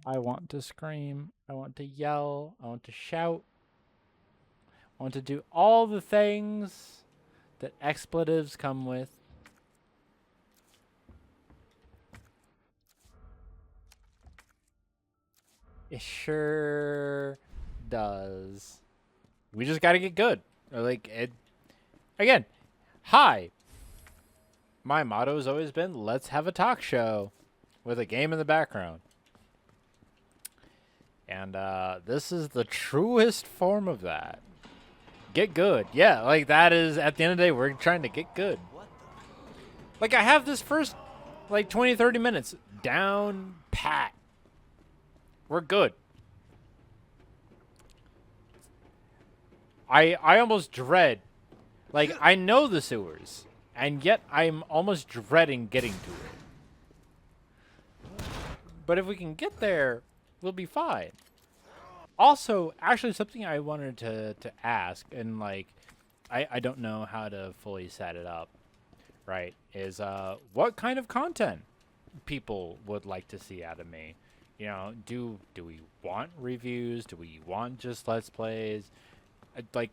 I want to scream. I want to yell. I want to shout. I want to do all the things that expletives come with. It sure does. We just got to get good. Like it again. Hi. My motto has always been let's have a talk show with a game in the background. And this is the truest form of that. Get good. Yeah, like that is, at the end of the day, we're trying to get good. Like I have this first, like 20, 30 minutes down pat. We're good. I almost dread, like I know the sewers, and yet I'm almost dreading getting to it. But if we can get there, we'll be fine. Also, actually, something I wanted to ask, and like, I don't know how to fully set it up, right? Is what kind of content people would like to see out of me? You know, do we want reviews? Do we want just let's plays? Like,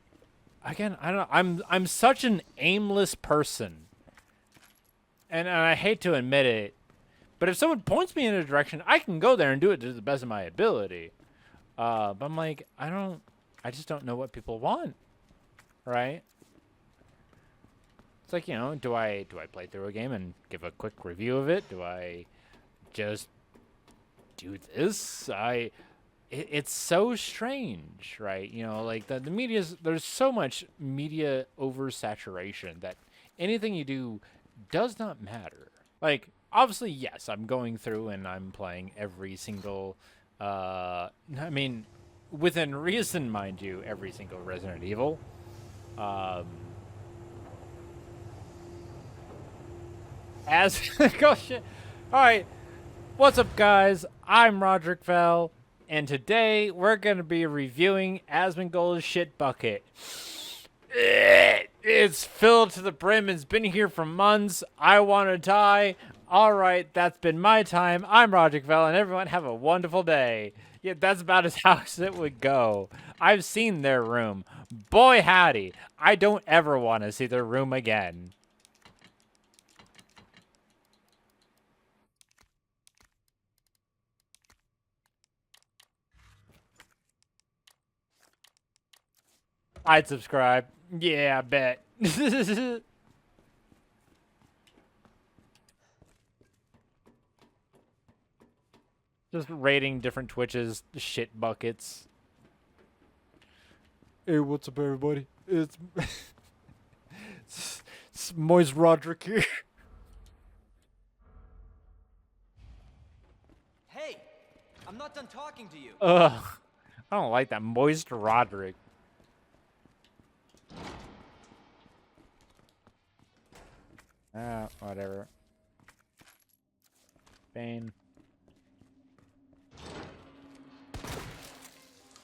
again, I don't know. I'm such an aimless person, and I hate to admit it, but if someone points me in a direction, I can go there and do it to the best of my ability. But I'm like, I just don't know what people want, right? It's like, you know, do I play through a game and give a quick review of it? Do I just do this? It's so strange, right? You know, like the media's, there's so much media oversaturation that anything you do does not matter. Like, obviously, yes, I'm going through and I'm playing every single, I mean, within reason, mind you, every single Resident Evil. As, oh shit. All right. What's up, guys? I'm Rodric, and today we're going to be reviewing Asmongold's shit bucket. It's filled to the brim. It's been here for months. I want to die. All right, that's been my time. I'm Rodric, and everyone have a wonderful day. Yeah, that's about as how it would go. I've seen their room. Boy, howdy. I don't ever want to see their room again. I'd subscribe. Yeah, I bet. Just rating different Twitches shit buckets. Hey, what's up, everybody? It's Moist Rodric here. Hey, I'm not done talking to you. Ugh, I don't like that Moist Rodric. Whatever. Bane.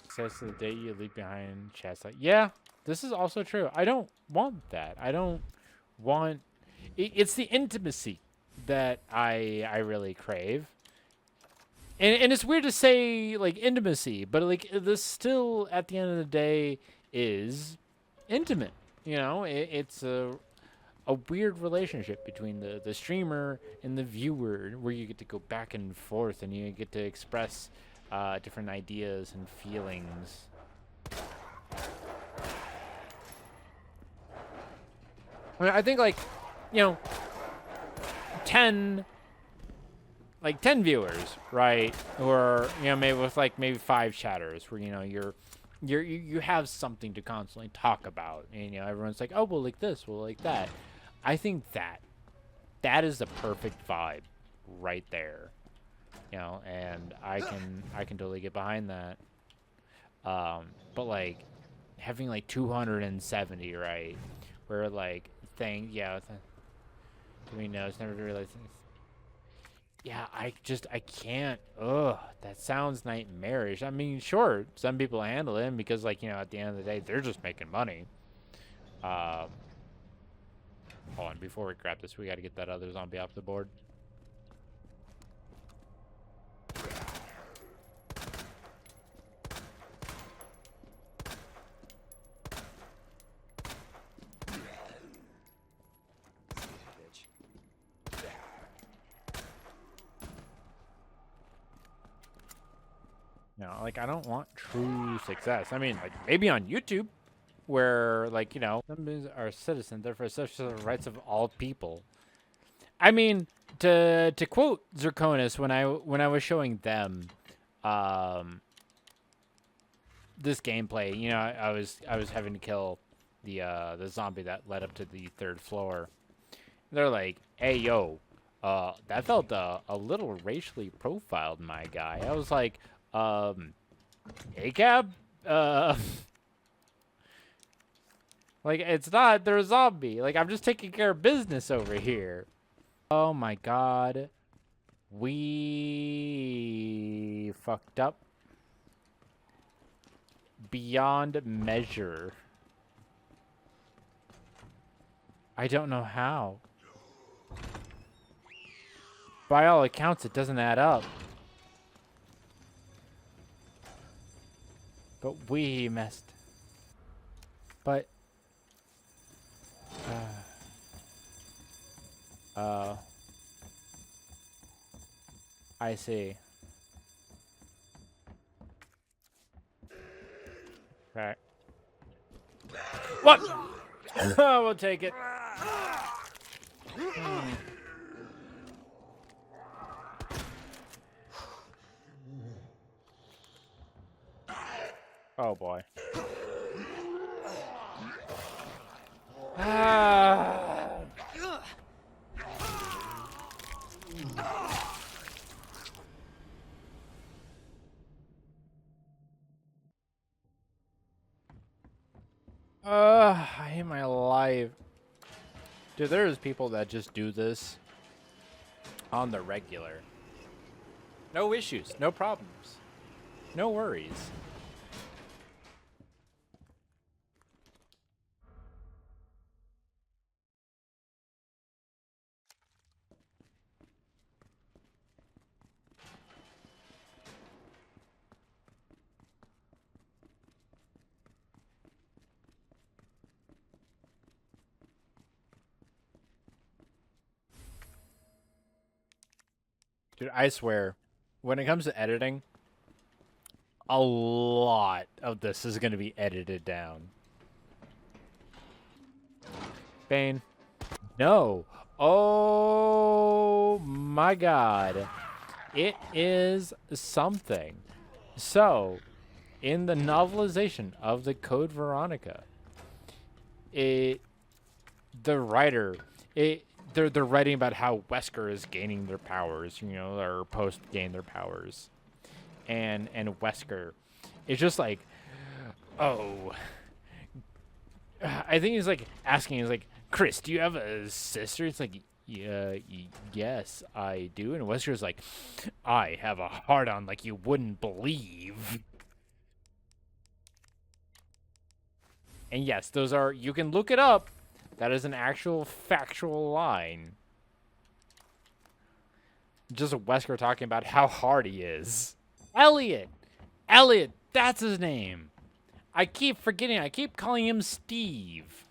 Access to the date you leave behind chest. Like, yeah, this is also true. I don't want that. I don't want. It's the intimacy that I really crave. And it's weird to say like intimacy, but like this still at the end of the day is intimate. You know, it's a weird relationship between the streamer and the viewer where you get to go back and forth and you get to express different ideas and feelings. I mean, I think like, you know, 10 viewers, right? Or, you know, maybe with like maybe 5 chatters where, you know, you have something to constantly talk about. And, you know, everyone's like, oh, well, like this, well, like that. I think that is the perfect vibe right there. You know, and I can totally get behind that. But like having like 270, right? Where like I mean, no, it's never really. Yeah, I can't. Ugh, that sounds nightmarish. I mean, sure, some people handle it because, like, you know, at the end of the day, they're just making money. Hold on, before we grab this, we got to get that other zombie off the board. You know, like I don't want true success. I mean, like maybe on YouTube, where like some are citizens, therefore such are the rights of all people. I mean, to quote Zirconis when I was showing them, this gameplay, I was having to kill the zombie that led up to the 3rd floor. They're like, "Hey, yo, that felt a little racially profiled, my guy." I was like, "ACAB, like it's not. They're a zombie. Like I'm just taking care of business over here." Oh my god, we fucked up beyond measure. I don't know how. By all accounts, it doesn't add up. But we messed. But. I see. Right. What? We'll take it. Oh boy. I hate my life. Dude, there's people that just do this on the regular. No issues, no problems, no worries. Dude, I swear, when it comes to editing, a lot of this is going to be edited down. Bane. No. Oh my god. It is something. So, in the novelization of the Code Veronica, the writer, they're writing about how Wesker is gaining their powers, or post gain their powers. And Wesker is just like, oh, I think he's like asking, he's like, "Chris, do you have a sister?" It's like, "Yeah, yes, I do." And Wesker's like, "I have a heart on like you wouldn't believe." And yes, those are, you can look it up. That is an actual factual line. Just Wesker talking about how hard he is. Elliot! Elliot, that's his name. I keep forgetting. I keep calling him Steve.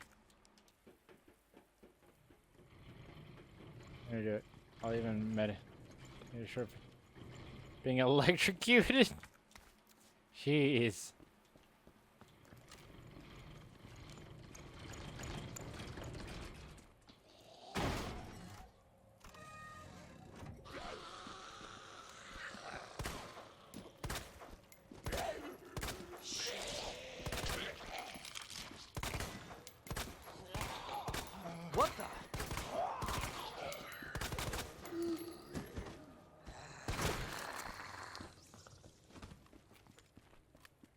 I'm gonna do it. I'll even make sure being electrocuted. Jeez. What the?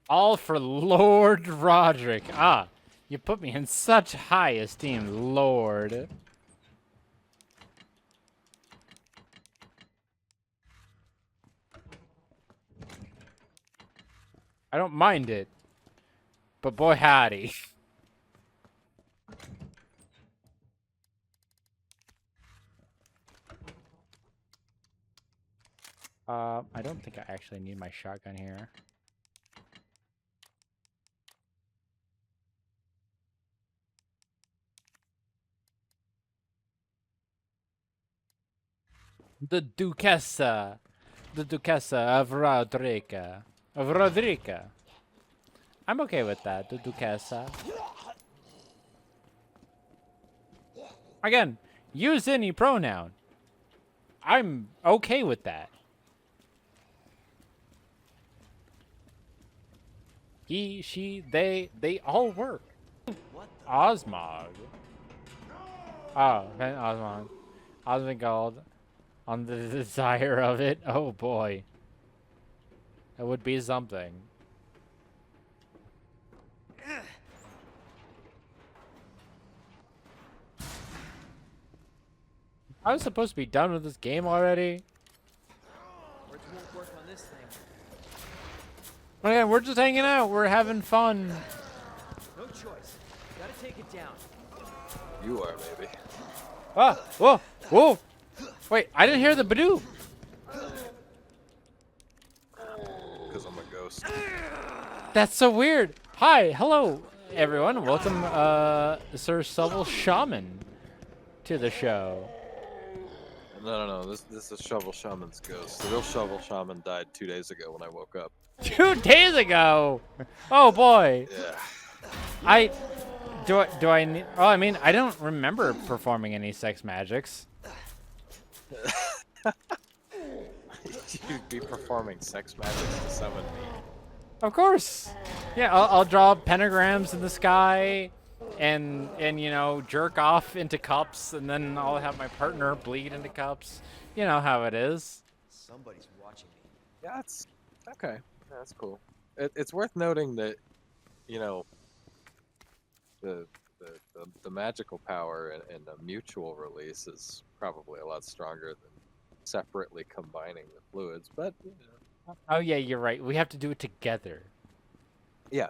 All for Lord Rodric. Ah, you put me in such high esteem, Lord. I don't mind it, but boy howdy. I don't think I actually need my shotgun here. The Duchessa of Rodric. of Rodric. I'm okay with that, the Duquesa. Again, use any pronoun. I'm okay with that. He, she, they all work. Osmog. Oh, okay, Osmog. Osmond on the desire of it. Oh boy. That would be something. I was supposed to be done with this game already. Words won't work on this thing. Okay, we're just hanging out. We're having fun. No choice. Gotta take it down. You are, maybe. Ah, whoa, whoa. Wait, I didn't hear the Badoo. Because I'm a ghost. That's so weird. Hi, hello, everyone. Welcome, Sir ShovelShaman to the show. No. This is ShovelShaman's ghost. The real ShovelShaman died 2 days ago when I woke up. 2 days ago. Oh boy. Yeah. Do I need? Oh, I mean, I don't remember performing any sex magics. You'd be performing sex magic to summon me. Of course. Yeah, I'll draw pentagrams in the sky, and you know, jerk off into cups, and then I'll have my partner bleed into cups. You know how it is. Somebody's watching me. Yeah, it's okay. Yeah, that's cool. It's worth noting that, you know, the magical power and the mutual release is probably a lot stronger than separately combining the fluids, but you know. Oh yeah, you're right. We have to do it together. Yeah.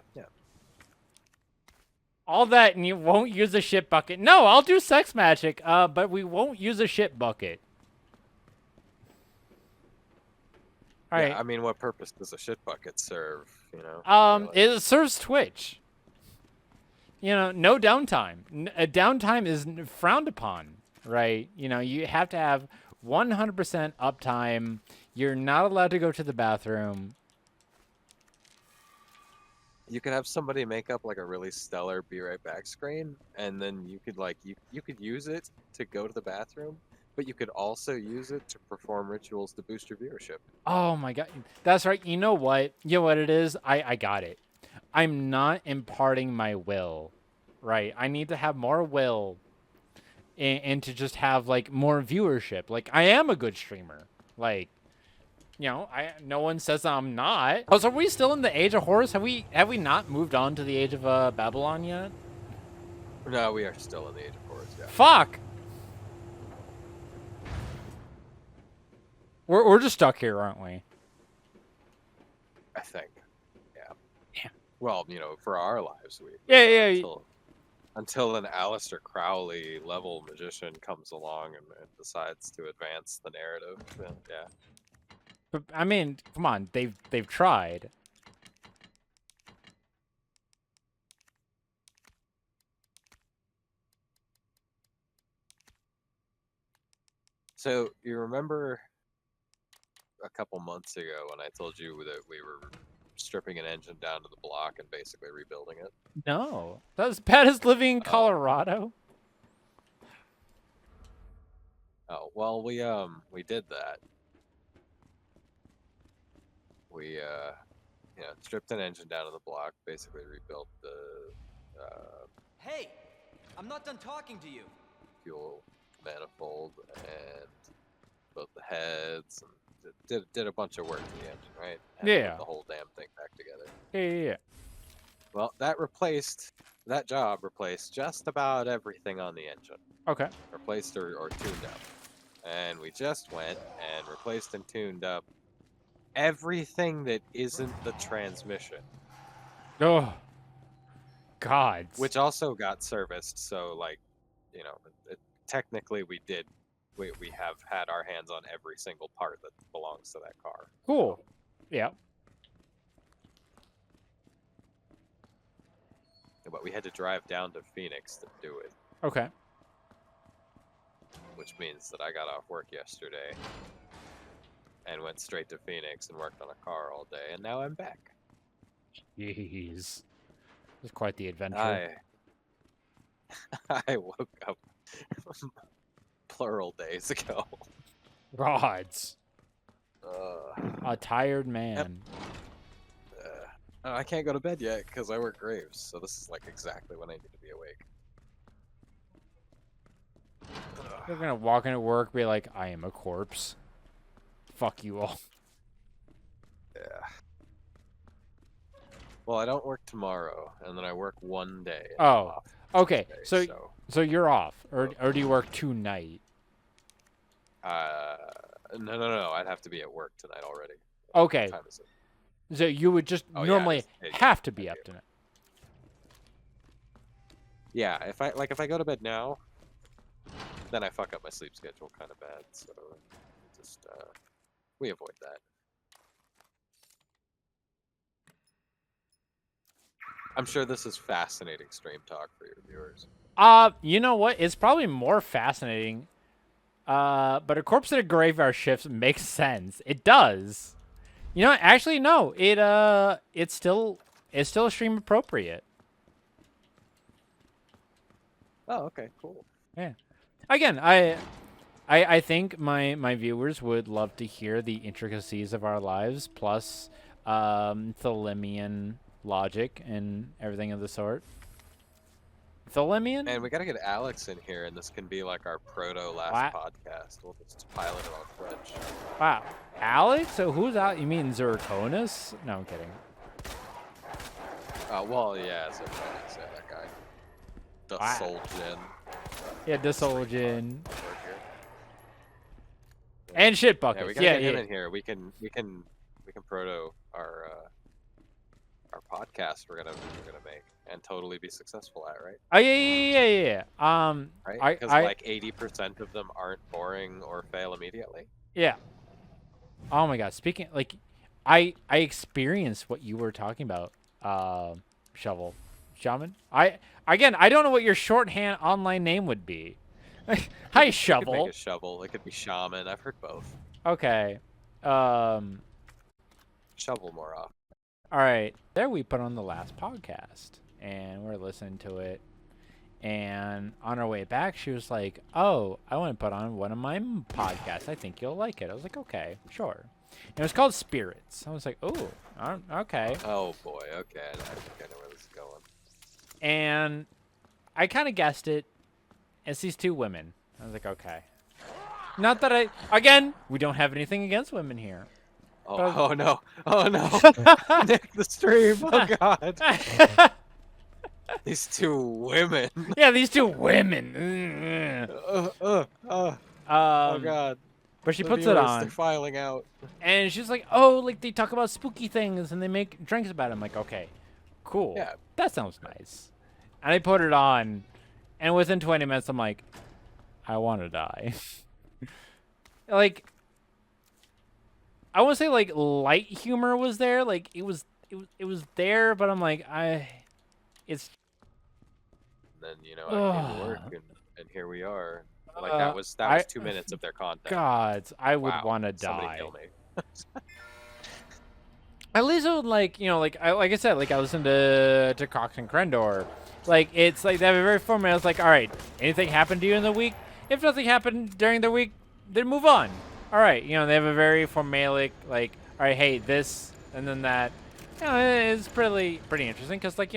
All that, and you won't use a shit bucket. No, I'll do sex magic, but we won't use a shit bucket. All right. Yeah, I mean, what purpose does a shit bucket serve? You know. It serves Twitch. You know, no downtime. Downtime is frowned upon, right? You know, you have to have 100% uptime. You're not allowed to go to the bathroom. You could have somebody make up like a really stellar "be right back" screen, and then you could like you could use it to go to the bathroom, but you could also use it to perform rituals to boost your viewership. Oh my god, that's right. You know what? You know what it is? I got it. I'm not imparting my will, right? I need to have more will, and to just have like more viewership. Like I am a good streamer. Like, you know, no one says I'm not. Oh, so are we still in the age of Horus? Have we not moved on to the age of Babylon yet? No, we are still in the age of Horus. Yeah. Fuck. We're just stuck here, aren't we? I think. Yeah. Yeah. Well, you know, for our lives, we. Yeah. Until an Aleister Crowley level magician comes along and decides to advance the narrative. Then, yeah. But I mean, come on, they've tried. So you remember a couple months ago when I told you that we were stripping an engine down to the block and basically rebuilding it? No, that's as bad as living in Colorado. Oh well, we did that. We stripped an engine down to the block, basically rebuilt the Hey! I'm not done talking to you. fuel manifold and built the heads and did a bunch of work to the engine, right? And Yeah. put the whole damn thing back together. Yeah. Well, that job replaced just about everything on the engine. Okay. Replaced or tuned up. And we just went and replaced and tuned up everything that isn't the transmission. Oh. God. Which also got serviced, so like, you know, technically we have had our hands on every single part that belongs to that car. Cool. Yeah. But we had to drive down to Phoenix to do it. Okay. Which means that I got off work yesterday. and went straight to Phoenix and worked on a car all day, and now I'm back. Jeez. It's quite the adventure. I woke up plural days ago. Rods. A tired man. I can't go to bed yet because I work graves, so this is like exactly when I need to be awake. You're gonna walk into work, be like, I am a corpse. Fuck you all. Yeah. Well, I don't work tomorrow, and then I work one day. And I'm Oh, off okay. Tuesday, So you're off, or do you work tonight? No. I'd have to be at work tonight already. Okay. What time is it? So you would just Oh, yeah, normally it's have to be 10 up p.m. tonight. Yeah, if I go to bed now, then I fuck up my sleep schedule kind of bad. So just we avoid that. I'm sure this is fascinating stream talk for your viewers. You know what? It's probably more fascinating. But a corpse at a graveyard shift makes sense. It does. You know what? Actually, no. It's still stream appropriate. Oh, okay, cool. Yeah. Again, I think my viewers would love to hear the intricacies of our lives, plus Thelemian logic and everything of the sort. Thelemian? And we gotta get Alex in here, and this can be like our proto last podcast. We'll just pilot it on Twitch. Wow. Alex? So who's out? You mean Zirconus? No, I'm kidding. Well, yeah, so that guy. The Solgen. Yeah, Disolgen. And shit buckets. Yeah, we gotta get him in here. We can proto our podcast we're gonna make and totally be successful at, right? Oh yeah. Right? Because like 80% of them aren't boring or fail immediately. Yeah. Oh my god. Speaking like, I experienced what you were talking about, ShovelShaman. I don't know what your shorthand online name would be. Hi, Shovel. You could make a shovel. It could be Shaman. I've heard both. Okay. Shovel more often. All right. There we put on the last podcast, and we're listening to it. And on our way back, she was like, "Oh, I want to put on one of my podcasts. I think you'll like it." I was like, "Okay, sure." And it was called Spirits. I was like, "Oh, okay." Oh boy. Okay. I think I know where this is going. And I kind of guessed it. It's these two women. I was like, okay. Not that again, we don't have anything against women here. Oh no. Oh no. Nick the stream. Oh god. These two women. Yeah, these two women. Oh god. But she puts it on. They're filing out. And she's like, oh, like they talk about spooky things and they make drinks about it. I'm like, okay, cool. Yeah. That sounds nice. And I put it on, and within 20 minutes, I'm like, I want to die. Like, I want to say like light humor was there. Like it was there, but I'm like, it's. And then I came to work and here we are. Like that was 2 minutes of their content. God, I would want to die. Kill me. At least it would like I said, like I listened to Cox and Crendor. Like it's like they have a very format. It's like, all right, anything happened to you in the week? If nothing happened during the week, then move on. All right, they have a very formalic like, all right, hey, this and then that. It's pretty interesting because like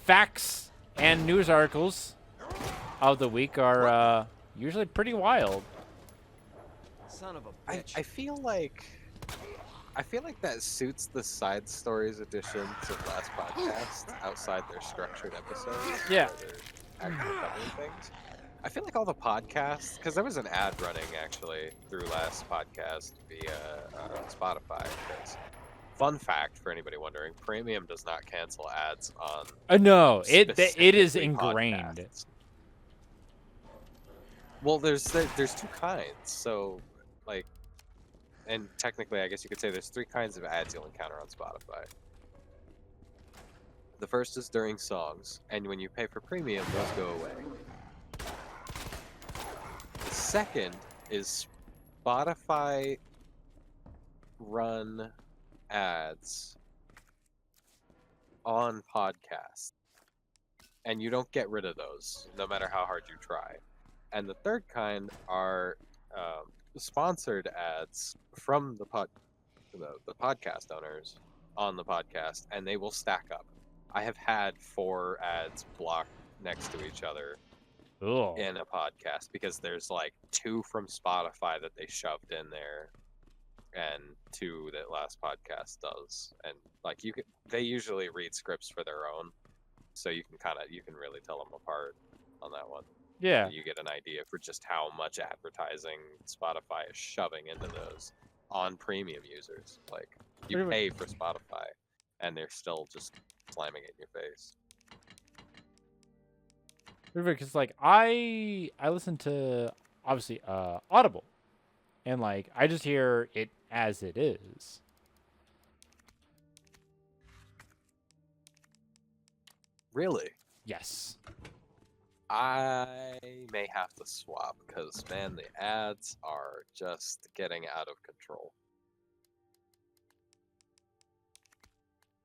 facts and news articles of the week are usually pretty wild. Son of a bitch. I feel like that suits the side stories editions of last podcast outside their structured episodes. Yeah. Where they're actually covering things. I feel like all the podcasts, because there was an ad running actually through last podcast via Spotify. Because, fun fact for anybody wondering, Premium does not cancel ads on. No, it is specifically ingrained. podcasts. Well, there's two kinds. So, like, and technically, I guess you could say there's 3 kinds of ads you'll encounter on Spotify. The first is during songs, and when you pay for premium, those go away. The second is Spotify run ads on podcasts, and you don't get rid of those no matter how hard you try. And the third kind are sponsored ads from the podcast owners on the podcast, and they will stack up. I have had 4 ads blocked next to each other Cool. in a podcast because there's like 2 from Spotify that they shoved in there and 2 that last podcast does. And like they usually read scripts for their own, so you can really tell them apart on that one. Yeah. You get an idea for just how much advertising Spotify is shoving into those on premium users. Like, you pay for Spotify, and they're still just slamming it in your face. Because like I listen to obviously Audible, and like I just hear it as it is. Really? Yes. I may have to swap because, man, the ads are just getting out of control.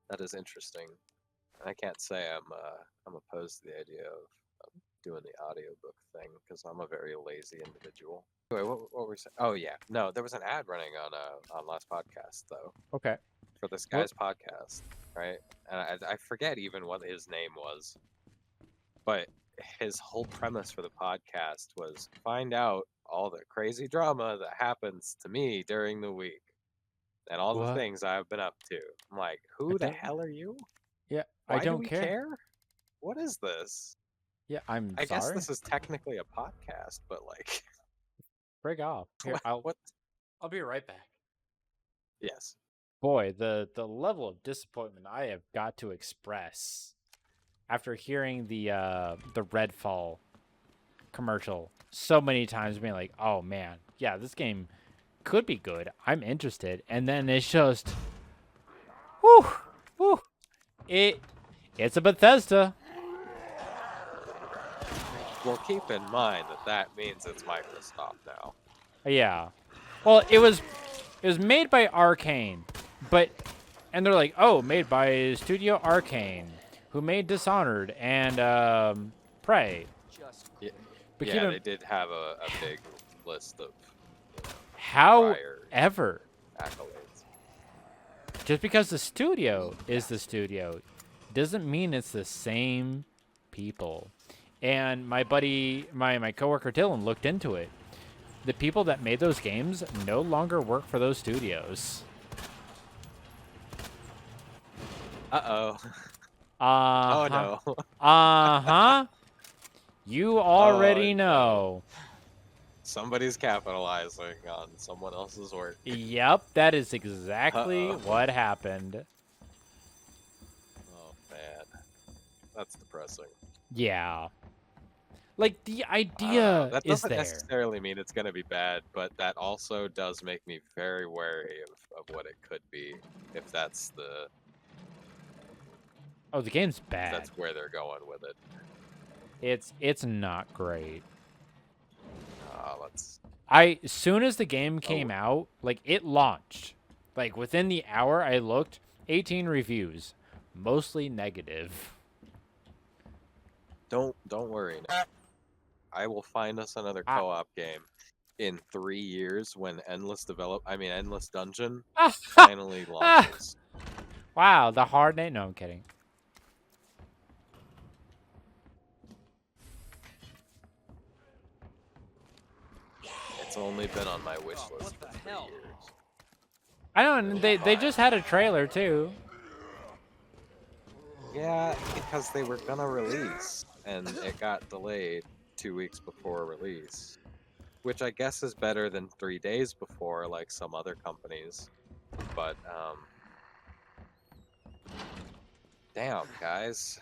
That is interesting. And I can't say I'm opposed to the idea of doing the audiobook thing because I'm a very lazy individual. Anyway, what were we saying? Oh yeah, no, there was an ad running on last podcast though. Okay. For this guy's podcast, right? And I forget even what his name was, but his whole premise for the podcast was find out all the crazy drama that happens to me during the week and all the things I've been up to. I'm like, who the hell are you? Yeah, Why I don't do we care? What is this? Yeah, I'm I sorry. guess this is technically a podcast, but like, break off. Here, what? I'll be right back. Yes. Boy, the level of disappointment I have got to express after hearing the Redfall commercial so many times, being like, oh man, yeah, this game could be good. I'm interested. And then it's just, it's a Bethesda. Well, keep in mind that means it's Microsoft now. Yeah. Well, it was made by Arcane, and they're like, oh, made by Studio Arcane, who made Dishonored and Prey. Yeah, But they did have a big list of however, accolades. just because the studio is the studio doesn't mean it's the same people. And my buddy, my coworker Dylan looked into it. The people that made those games no longer work for those studios. Uh-oh. Oh no. Uh-huh. You already know. Somebody's capitalizing on someone else's work. Yep, that is exactly what happened. Oh, man. That's depressing. Yeah. Like, the idea that is doesn't there. necessarily mean it's going to be bad, but that also does make me very wary of what it could be if that's the... Oh, the game's bad. That's where they're going with it. It's not great. Let's... As soon as the game came out, like, it launched. Like, within the hour I looked, 18 reviews. Mostly negative. Don't worry. I will find us another co-op game in 3 years when Endless Dungeon finally launches. Wow, the hard name? No, I'm kidding. It's only been on my wish list for 3 years. I know, and they just had a trailer too. Yeah, because they were gonna release, and it got delayed 2 weeks before release. Which I guess is better than 3 days before, like some other companies. But, damn, guys.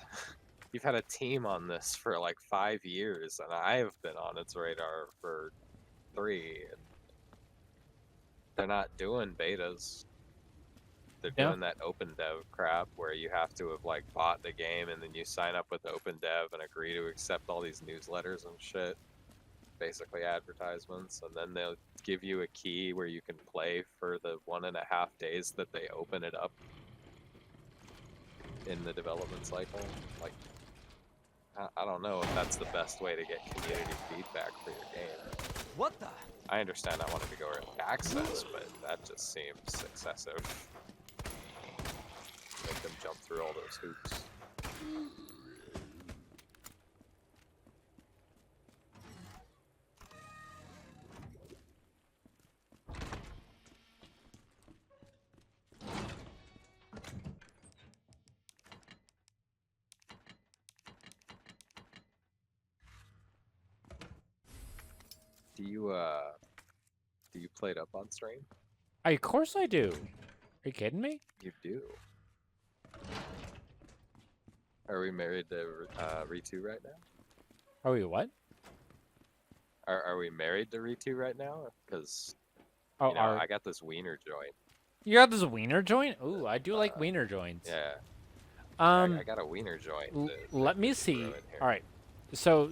You've had a team on this for like 5 years, and I have been on its radar for 3. And they're not doing betas. They're doing that open dev crap where you have to have like bought the game and then you sign up with open dev and agree to accept all these newsletters and shit. basically advertisements, and then they'll give you a key where you can play for the 1.5 days that they open it up in the development cycle. Like, I don't know if that's the best way to get community feedback for your game. What the? I understand I wanted to go early access, but that just seems excessive. Make them jump through all those hoops. Do you play it up on stream? Of course I do. Are you kidding me? You do. Are we married to Ritu right now? Are we what? Are we married to Ritu right now? Because Oh, you know, I got this wiener joint. you got this wiener joint? Ooh, I do like wiener joints. Yeah. I got a wiener joint. Let me see. All right. So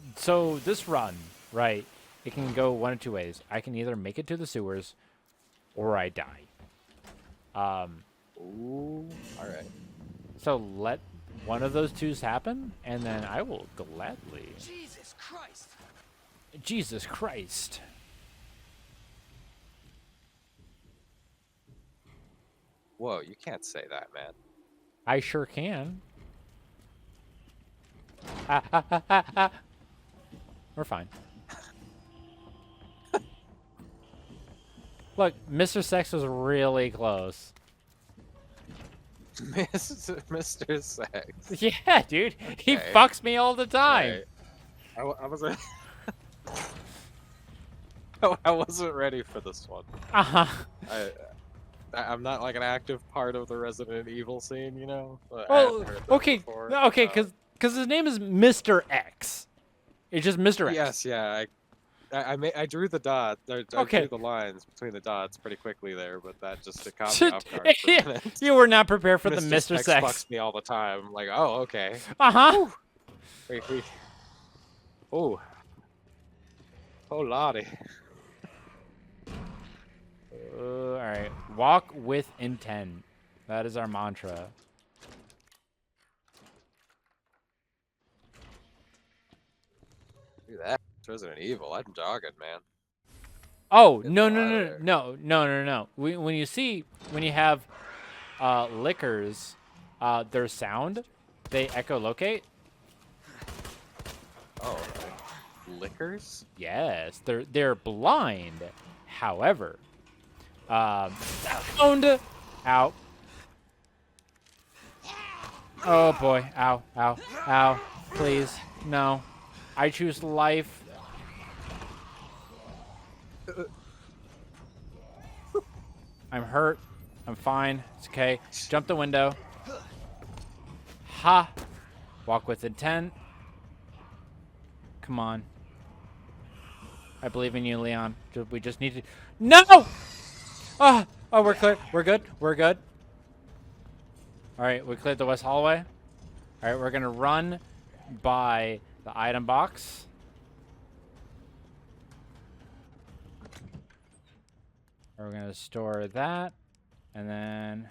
this run, right? It can go one of two ways. I can either make it to the sewers, or I die. Ooh. All right. So let one of those twos happen, and then I will gladly. Jesus Christ! Jesus Christ! Whoa, you can't say that, man. I sure can. We're fine. Look, Mr. Sex was really close. Mr. Sex. Yeah, dude. He Okay. fucks me all the time. Right. I wasn't. I wasn't ready for this one. Uh-huh. I'm not like an active part of the Resident Evil scene, you know. I Well, hadn't heard that okay. before. Okay, because his name is Mr. X. It's just Mr. X. Yes, yeah. I drew the dot. I Okay. drew the lines between the dots pretty quickly there, but that just it caught me off guard for a minute. You were not prepared for the Mr. Sex Sex. fucks me all the time. I'm like, oh, okay. Uh-huh. Wait. Oh. Oh, lordy. All right. Walk with intent. That is our mantra. Look at that. It's Resident Evil. I'm jogging, man. Oh, Get no, the no, hell no, outta no. When you have liquors, their sound, they echolocate. Oh, okay. Liquors? Yes, they're blind. However, sound out. Oh boy! Ow! Ow! Ow! Please, no. I choose life. I'm hurt. I'm fine. It's okay. Jump the window. Ha! Walk with intent. Come on. I believe in you, Leon. We just need to... No! Oh, we're clear. We're good. We're good. All right, we cleared the west hallway. All right, we're going to run by the item box. We're going to store that. And then...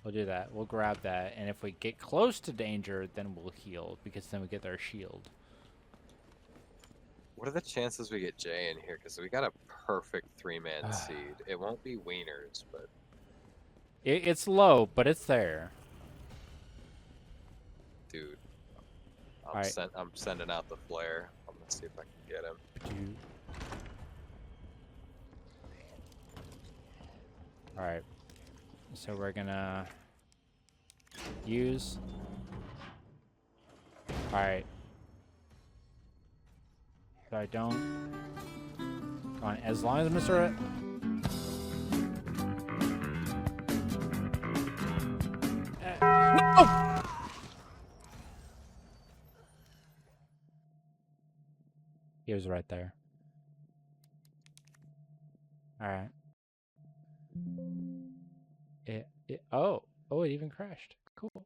we'll do that. We'll grab that. And if we get close to danger, then we'll heal. Because then we get our shield. What are the chances we get Jay in here? Because we got a perfect 3-man seed. It won't be wieners, but... It's low, but it's there. Dude. Alright. I'm sending out the flare. I'm going to see if I can get him. Alright. So we're gonna use. Alright. So I don't. Come on, as long as Mr. No! He was right there. Alright. It even crashed. Cool.